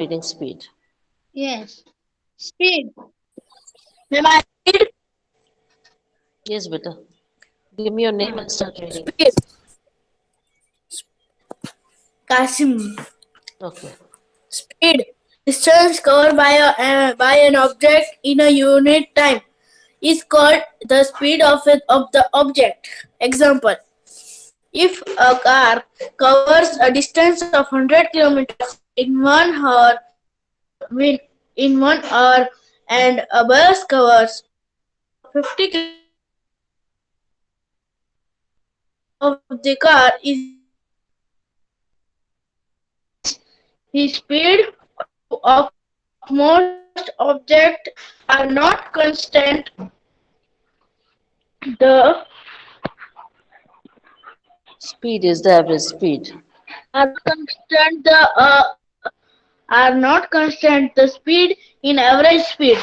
reading speed. Yes. Speed. May I read? Yes, beta. Give me your name and start reading. Speed. Kasim. Okay. Speed. Distance covered by an object in a unit time is called the speed of the object. Example. If a car covers a distance of 100 kilometers in 1 hour, in 1 hour, and a bus covers a distance of 50 kilometers in 1 hour, then the speed of the car is equal to 1 his speed of most objects are not constant. The Speed is the average speed. are constant. Are not constant. The speed in average speed.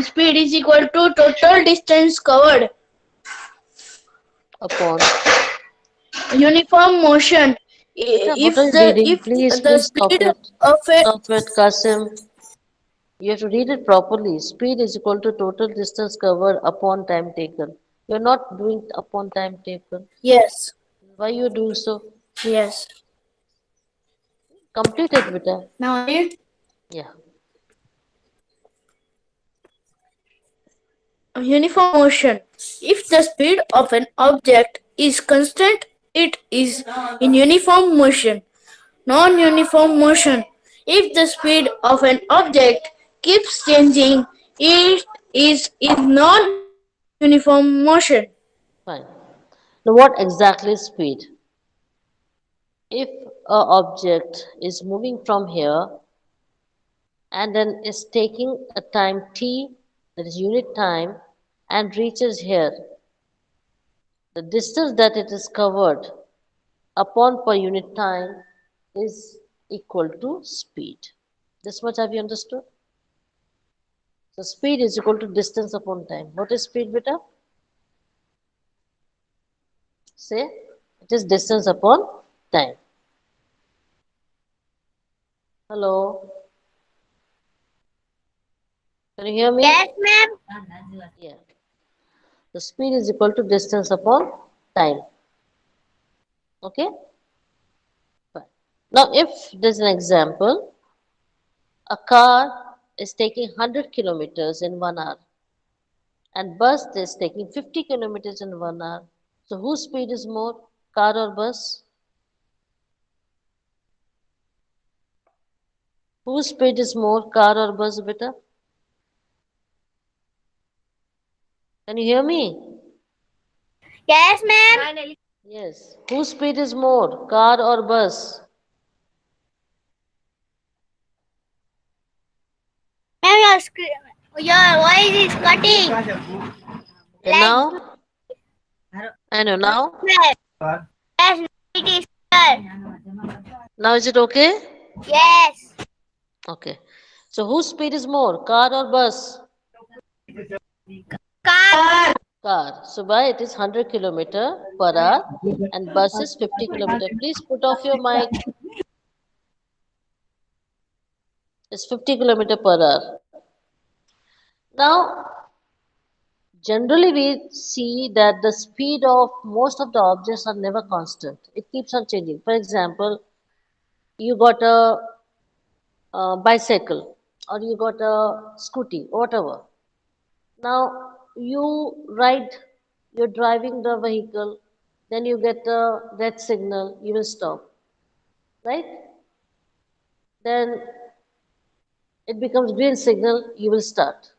Speed is equal to total distance covered. Upon. Uniform motion. Beta, what are you reading? If Please, the please stop speed it. of a Stop it, Kasim. You have to read it properly. Speed is equal to total distance covered upon time taken. You're not doing upon time taken. yes Why you doing so? yes. Complete it, beta. Now I read. Yeah. Uniform motion. If the speed of an object is constant, it is in uniform motion. Non-uniform motion. If the speed of an object keeps changing, it is in non-uniform motion. Fine. Now, what exactly is speed? If a object is moving from here and then is taking a time t, that is unit time, and reaches here, the distance that it is covered upon per unit time is equal to speed. This much have you understood? So speed is equal to distance upon time. What is speed, beta? Say, it is distance upon time. Hello, can you hear me? Yes, ma'am. Yeah. The speed is equal to distance upon time. Okay? Fine. Now, if there's an example, a car is taking 100 kilometers in 1 hour and bus is taking 50 kilometers in 1 hour. So, whose speed is more, car or bus? Whose speed is more, car or bus, beta? Can you hear me? Yes, ma'am. Yes. Whose speed is more, car or bus? Ma'am, your voice is cutting. Okay, Like, now? I know now. yes, it is clear. Now is it okay? Yes. Okay. So whose speed is more, car or bus? Car. Car. So by it is 100 kilometer per hour and bus is 50 kilometer. Please put off your mic. It's 50 kilometer per hour. Now, generally we see that the speed of most of the objects are never constant. It keeps on changing. For example, you got a bicycle or you got a scooty, whatever. Now you ride, you're driving the vehicle, then you get a red signal, you will stop, right? Then it becomes green signal, you will start.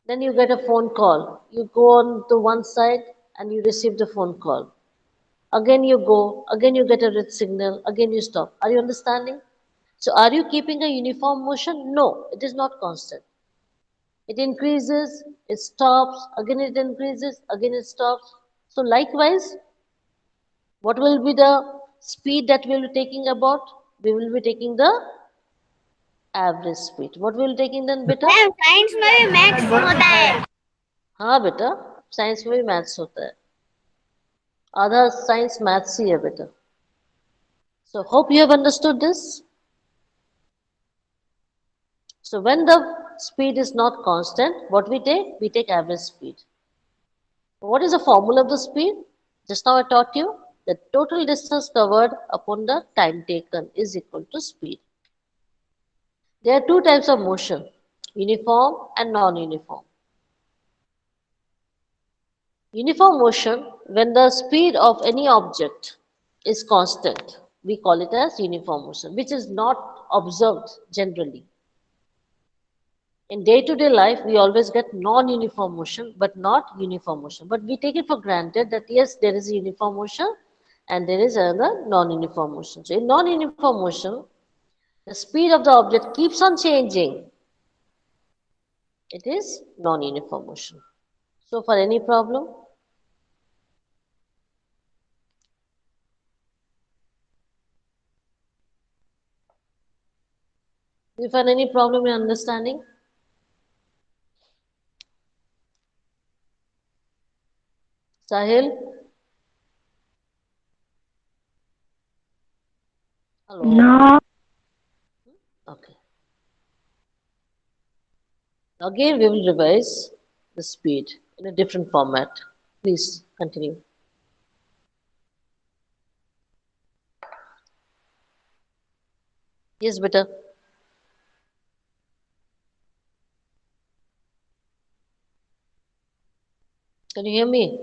Then you get a phone call. You go on to one side and you receive the phone call. Again you go, again you get a red signal, again you stop. Are you understanding? So are you keeping a uniform motion? No, it is not constant. It increases, it stops, again it increases, again it stops. So likewise, what will be the speed that we will be taking about? We will be taking the average speed. What we will taking then beta? Ma'am science में भी maths होता है. हाँ बेटा, science में भी maths होता है. आधा साइंस मैथ्स ही है बेटा. So hope you have understood this. So when the speed is not constant, what we take? We take average speed. What is the formula of the speed? Just now I taught you the total distance covered upon the time taken is equal to speed. There are two types of motion, uniform and non-uniform. Uniform motion, when the speed of any object is constant, we call it as uniform motion, which is not observed generally. In day-to-day life, we always get non-uniform motion, but not uniform motion. But we take it for granted that yes, there is a uniform motion and there is another non-uniform motion. So in non-uniform motion, the speed of the object keeps on changing. It is non-uniform motion. So for any problem, do you find any problem in understanding? Sahil? Hello? No. Okay. Again, we will revise the speed in a different format. Please continue. Yes, beta. Can you hear me?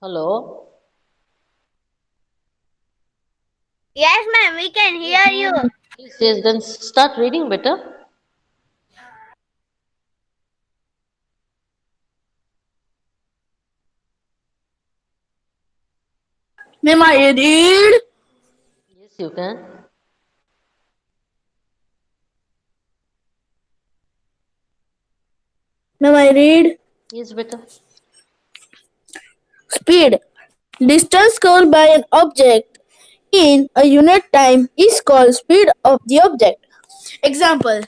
Hello? Yes, ma'am, we can hear you. Yes, then start reading better. May I read? Yes, you can. May I read? Yes, better. Speed. Distance covered by an object in a unit time is called speed of the object. Example: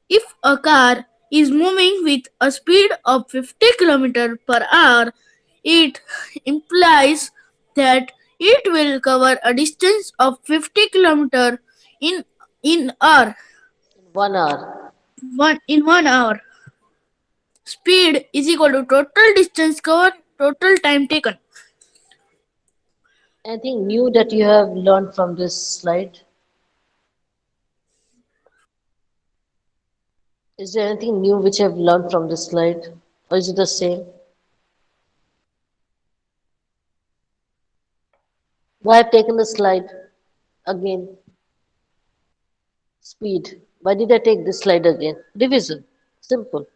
if a car is moving with a speed of 50 km per hour, it implies that it will cover a distance of 50 km in in hour In 1 hour. one in 1 hour. Speed is equal to total distance covered, total time taken. Anything new that you have learned from this slide? Is there anything new which you have learned from this slide? Or is it the same? Why I've taken the slide again? Speed. Why did I take this slide again? Division. Simple.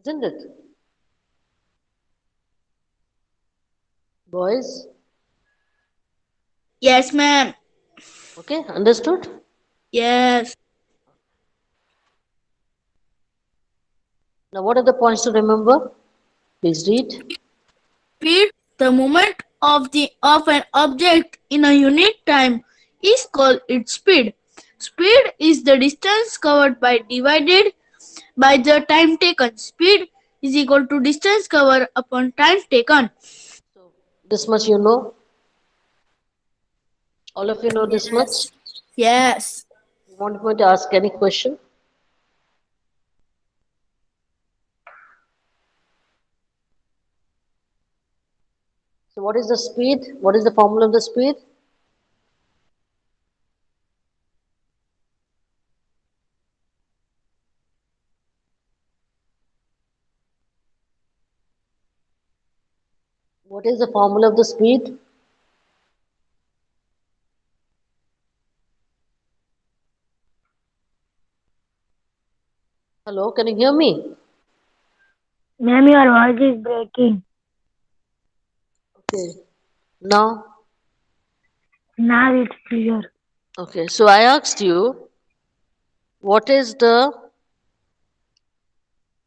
Isn't it? Boys? Yes, ma'am. Okay, understood? Yes. Now, what are the points to remember? Please read. Speed, the movement of an object in a unit time, is called its speed. Speed is the distance covered by divided by the time taken. Speed is equal to distance covered upon time taken. So, this much you know. All of you know this much. Yes. Yes. You want me to ask any question? So, what is the speed? What is the formula of the speed? What is the formula of the speed? Hello, can you hear me? Ma'am, your voice is breaking. Okay. Now, Now it's clear. okay. So I asked you, what is the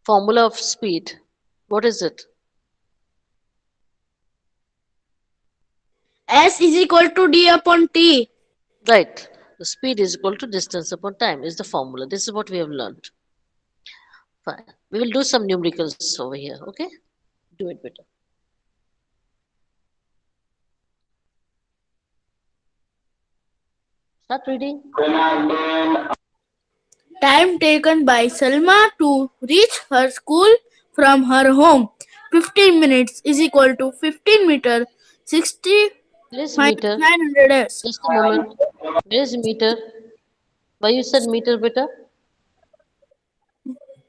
formula of speed? What is it? S is equal to d upon t. Right. The speed is equal to distance upon time is the formula. This is what we have learned. Fine. We will do some numericals over here. Okay? Do it better. Start reading. Time taken by Salma to reach her school from her home. 15 minutes is equal to 15 meter 60 Where is minus meter? 900 s. Just a moment. Where is meter? Why you said meter, beta?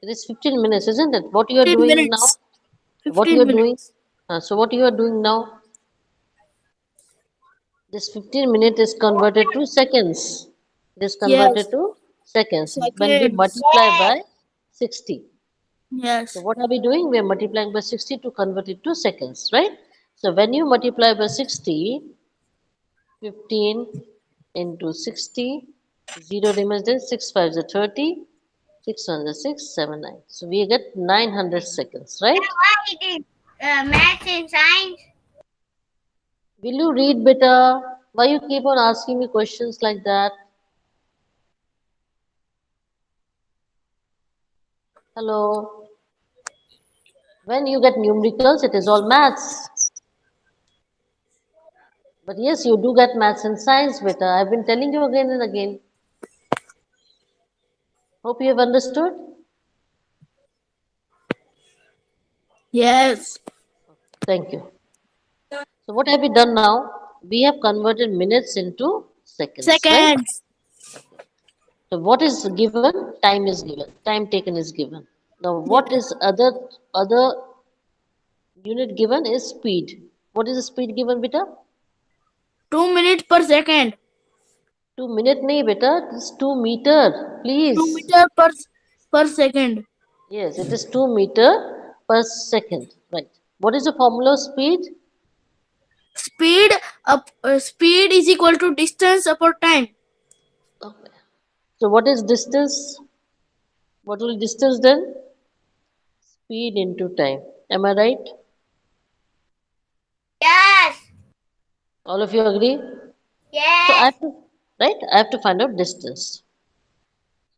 It is 15 minutes, isn't it? What you are 15 doing now? minutes. What you 15 are doing? minutes. So what you are doing now? This 15 minutes is converted to seconds. It is converted Yes. to seconds when we Seconds. multiply by 60. So Yes. what are we doing? We are multiplying by 60 to convert it to seconds, right? So when you multiply by 60, 15 into 60, 0 remains there, 6 5 is 30, 6 1 is 6, 7 9. So we get 900 seconds, right? Why it is maths and science? Will you read better? Why you keep on asking me questions like that? Hello. When you get numericals, it is all maths. But yes, you do get maths and science better. I've been telling you again and again. Hope you have understood. Yes. Thank you. So what have we done now? We have converted minutes into seconds, right? Seconds. So what is given? Time is given. Time taken is given. Now what Yes. is other unit given is speed. What is the speed given, beta? 2 minutes per second. 2 minute nahi beta. It's 2 meter. 2 Please. meter per second. Yes, it is 2 meter per second. Right. What is the formula of speed? Speed is equal to distance upon time. Okay. So what is distance? What will distance then? Speed into time. Am I right? Yes. All of you agree? So I Yes. have to, right? I have to find out distance.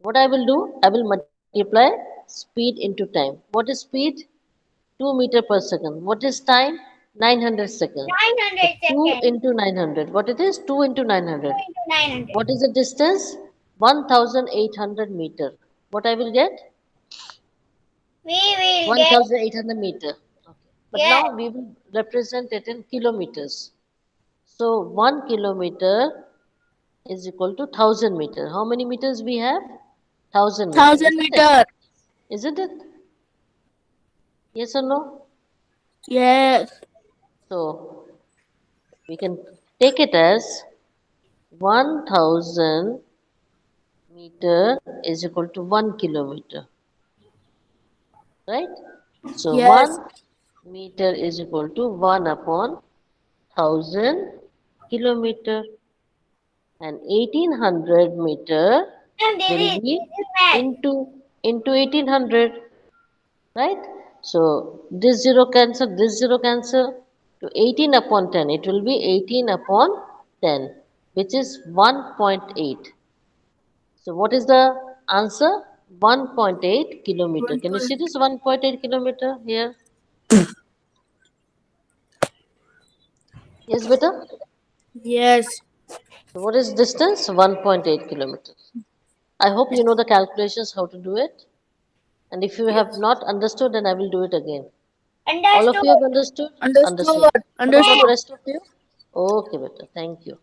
What I will do? I will multiply speed into time. What is speed? 2 meter per second. What is time? 900 seconds. So 900 2 seconds. into 900. What it is? 2 into 900. 2 into 900. What is the distance? 1800 meter. What I will get? We will get 1800 meter. Okay. But yes. now we will represent it in kilometers. So 1 kilometer is equal to 1000 meter. How many meters we have? 1000 meter, 1000 isn't it? meter. Isn't it? Yes or no? Yes. So we can take it as 1000 meter is equal to 1 kilometer, right? So Yes. 1 meter is equal to 1 upon 1000 kilometer, and 1800 meter And this will is be this is math. into 1800, right? So this zero cancel to 18 upon 10. It will be 18 upon 10, which is 1.8. So what is the answer? 1.8 kilometer. Can you see this 1.8 kilometer here? Yes, beta. Yes. So what is distance? 1.8 kilometers. I hope you know the calculations how to do it. And if you have Yes. not understood, then I will do it again. All of Understood. you have understood? Understood. Understood. What about the Understood. rest of you? Okay, beta. Thank you.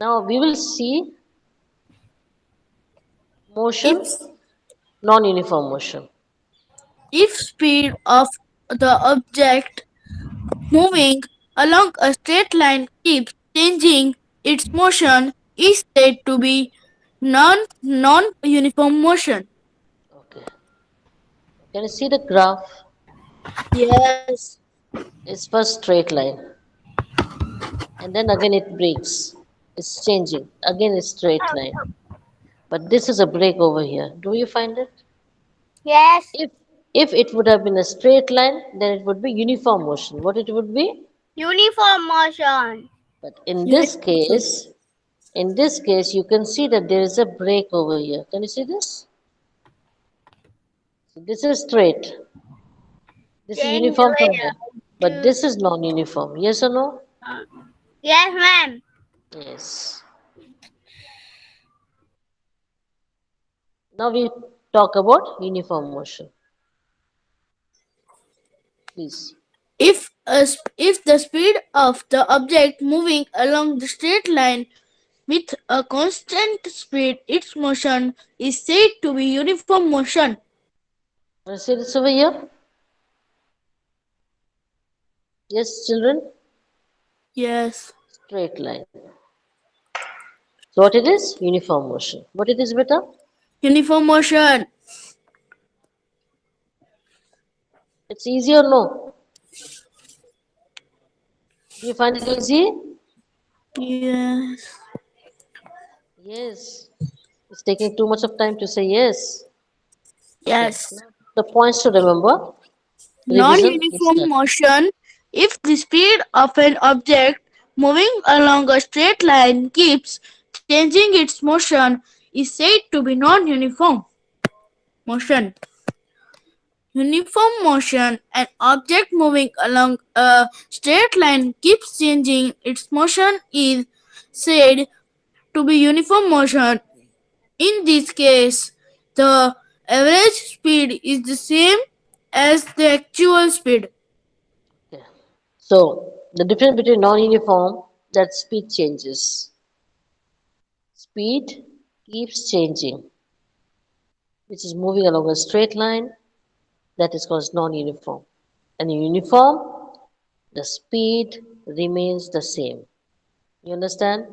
Now we will see motion, If non-uniform motion. if speed of the object moving along a straight line keeps changing, its motion is said to be non uniform motion. Okay. Can you see the graph? Yes. It's first straight line, and then again it breaks. It's changing. Again it's straight line. But this is a break over here. Do you find it? Yes. If if it would have been a straight line, then it would be uniform motion. What it would be? Uniform motion. But in this Uniform motion. case, you can see that there is a break over here. Can you see this? So this is straight. This is Change uniform way from there. But to this is non-uniform. Yes or no? yes, ma'am. Yes. Now we talk about uniform motion. Please. If the speed of the object moving along the straight line with a constant speed, its motion is said to be uniform motion. Want to see this over here? Yes, children? Yes. Straight line. So what it is? Uniform motion. What it is, beta? Uniform motion. It's easy or no? Do you find it easy? Yes. Yes. It's taking too much of time to say yes. Okay. Yes. Now, the points to remember. Revision is Non-uniform start. motion. If the speed of an object moving along a straight line keeps changing its motion, is said to be non-uniform motion. Uniform motion. An object moving along a straight line keeps changing its motion is said to be uniform motion. In this case, the average speed is the same as the actual speed. Okay. So the difference between non-uniform, that speed changes. Speed keeps changing, which is moving along a straight line. That is called non-uniform. And uniform, the speed remains the same. You understand?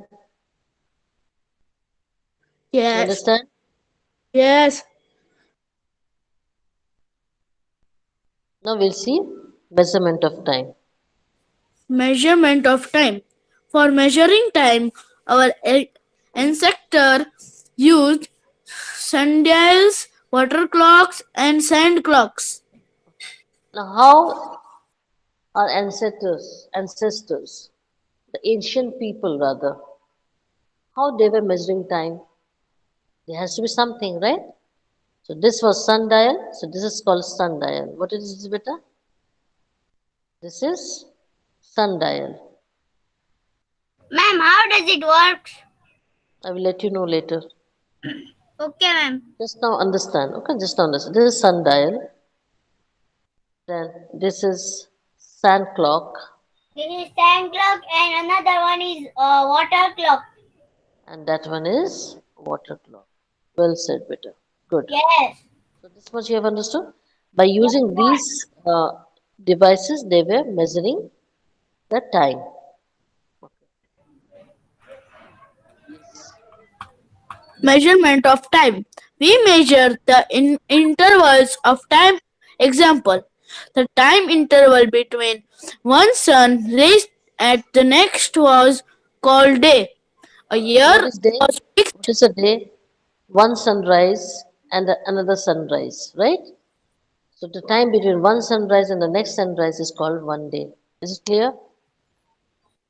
You Yes. understand? Yes. Now we'll see measurement of time. Measurement of time. For measuring time, our ancestor used sundials, water clocks, and sand clocks. Now, how our ancestors, the ancient people rather, how they were measuring time? There has to be something, right? So this was sundial. So this is called sundial. What is this, beta? This is sundial. Ma'am, how does it work? I will let you know later. Okay, ma'am. Just now understand. Okay, just now understand. This is sundial. Then this is sand clock, This is sand clock and another one is water clock. and that one is water clock. Well said, beta. Good. Yes. So this much you have understood. By using these devices, they were measuring the time. Yes. Measurement of time. We measure the intervals of time. Example: the time interval between one sun rays at the next was called day. A So what year is day? was fixed. What is a day? One sunrise and another sunrise, right? So the time between one sunrise and the next sunrise is called one day. Is it clear?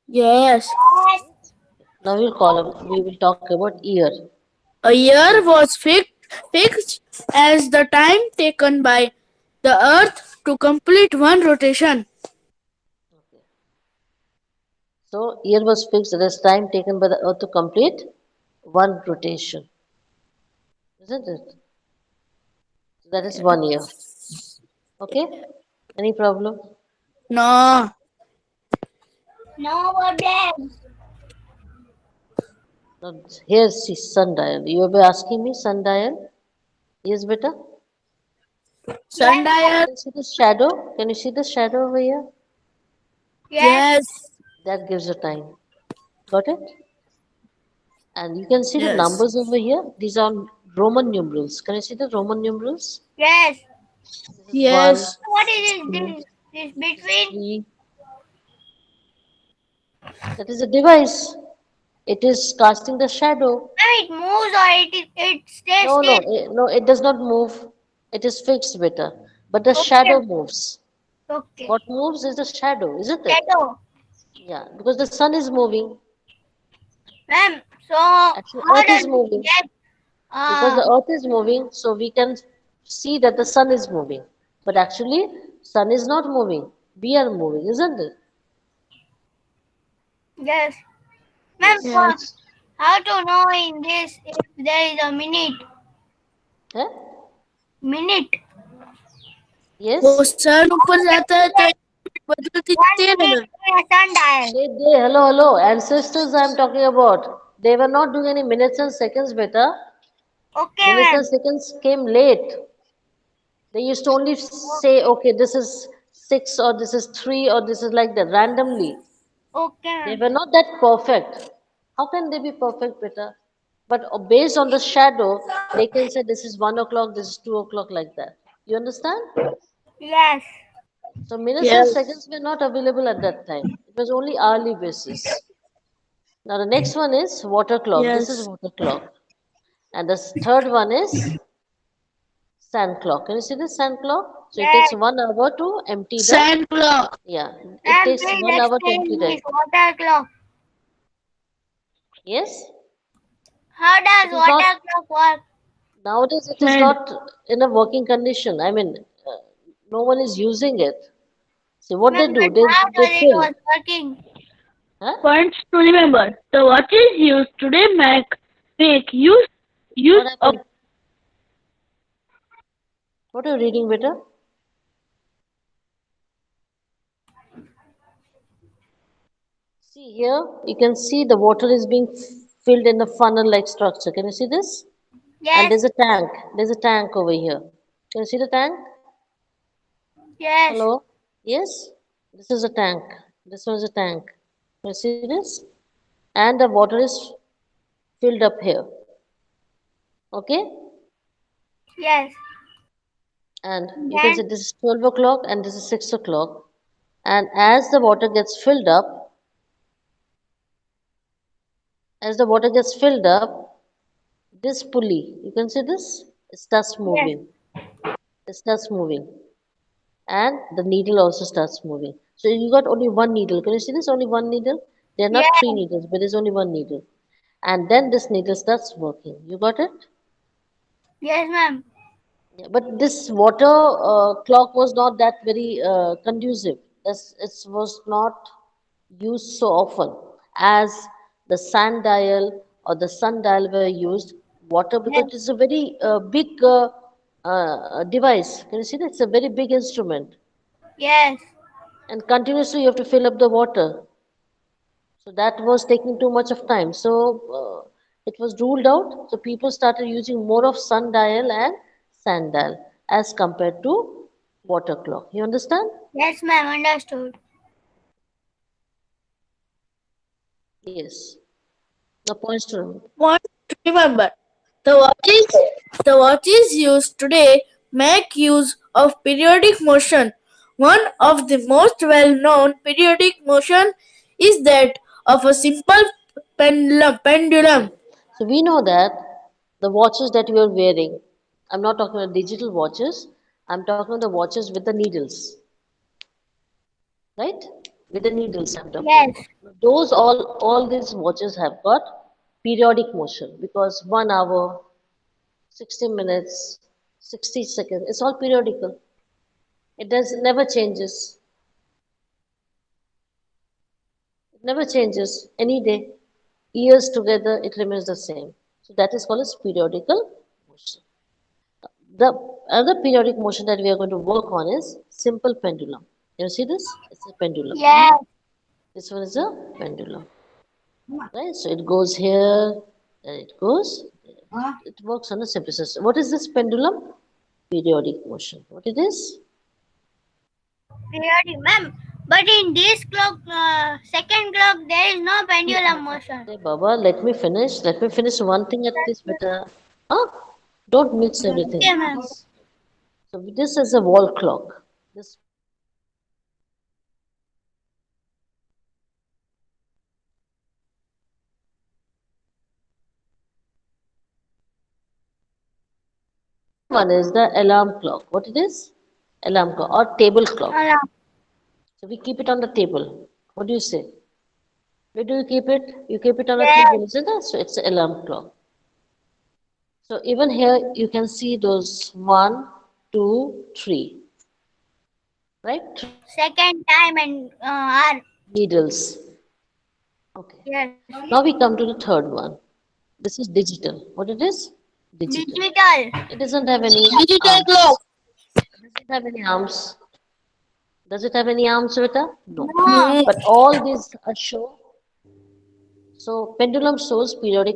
Yes. Yes. Now we will talk about year. A year was fixed as the time taken by the earth to complete one rotation. So year was fixed as time taken by the earth to complete one rotation. Isn't it? So that is 1 year. Okay? Any problem? No. No problem. Now, here's the sundial. You will be asking me sundial? Yes, beta? Yes. Sundial. Can you see the shadow? Can you see the shadow over here? Yes. Yes. That gives the time. Got it? And you can see the Yes. numbers over here. These are Roman numerals. Can you see the Roman numerals? Yes. This is 1, Yes. What this is is 2, this this is between? 3. That is a device. It is casting the shadow. Ma'am, it moves or it stays No, no, still. no, it does not move. It is fixed, beta. But the Okay. shadow moves. Okay. What moves is the shadow, isn't it? Shadow. Yeah, because the sun is moving. Ma'am, so Actually, how earth does is it moving. get Because the earth is moving, so we can see that the sun is moving. But actually, sun is not moving. We are moving, isn't it? yes. Ma'am, Yes. Yes. how to know in this if there is a minute? Huh? Minute. वो Yes. सन ऊपर जाता है तो बदलती One जाती है ना minute ma'am. in a sundial. Hello, hello. Ancestors I'm talking about. They were not doing any minutes and seconds, beta. Okay, Minutes and ma'am. seconds came late. They used to only say, okay, this is six or this is three or this is like that randomly. Okay, They ma'am. were not that perfect. How can they be perfect, beta? But based on the shadow, they can say this is 1 o'clock, this is 2 o'clock, like that. You understand? Yes. So minutes and Yes. seconds were not available at that time. It was only hourly basis. Now the next one is water clock. This is Yes. water clock. And the third one is sand clock. Can you see this sand clock? So it takes Yes. 1 hour to empty the, Sand clock. yeah, it Ma'am, takes please 1 hour to explain empty the, this water clock. yes? How It does is not, water clock work? nowadays it is Sand. not in a working condition. I mean, no one is using it. See what Ma'am, they do, but how they does it fill. was working? Huh? Points to remember. The watches used today make use What of happened? What are you reading, beta? See here, you can see the water is being filled in a funnel-like structure. Can you see this? And Yes. there's a tank. There's a tank over here. Can you see the tank? Yes. Hello? Yes? This is a tank. This one is a tank. Can you see this? And the water is filled up here. Okay? Yes. And you can see Then this is 12 o'clock and this is 6 o'clock. And as the water gets filled up, as the water gets filled up, this pulley, you can see this? It starts yes. moving. It starts moving. And the needle also starts moving. So you got only one needle. Can you see this? Only one needle? There are not three Yes. needles, but there's only one needle. And then this needle starts working. You got it? Yes, ma'am. Yeah, but this water clock was not that very conducive. It was not used so often as the sundial or the sundial were used. Water because it Yes. is a very big device. Can you see that? It's a very big instrument, Yes. and continuously you have to fill up the water. So that was taking too much of time. So it was ruled out. So people started using more of sundial and sandal as compared to water clock. You understand? Yes, ma'am. Understood. Yes. The points to remember. Point to remember. The watches the watches used today make use of periodic motion. One of the most well-known periodic motion is that of a simple pendulum. Okay. So we know that the watches that you are wearing, I'm not talking about digital watches, I'm talking about the watches with the needles, right? With the needles I'm talking Yes. about. Those all these watches have got periodic motion because 1 hour, 60 minutes, 60 seconds, it's all periodical. It does never changes. It never changes any day. Years together, it remains the same. So that is called as periodical motion. The other periodic motion that we are going to work on is simple pendulum. You see this? It's a pendulum. Yes. This one is a pendulum, right? So it goes here, and it goes. It works on a simple system. What is this pendulum? Periodic motion. What it is? Periodic, ma'am. But in this clock, second clock, there is no pendulum motion. Hey Baba, let me finish. Let me finish one thing at least, better. Huh? Don't mix everything, Okay, ma'am. please. So this is a wall clock. This second one is the alarm clock. What it is? Alarm clock or table clock. Alarm. So we keep it on the table. What do you say? Where do you keep it? You keep it on a Yes. table, isn't it? So it's an alarm clock. So even here you can see those one, two, three, right? Three Second time and hour. needles. Okay. Yes. Now we come to the third one. This is digital. What it is? Digital. Digital. It doesn't have any Digital arms. clock. Does it have any arms? Does it have any arms, Rita? No. No. No. But all these are show. So pendulum shows periodic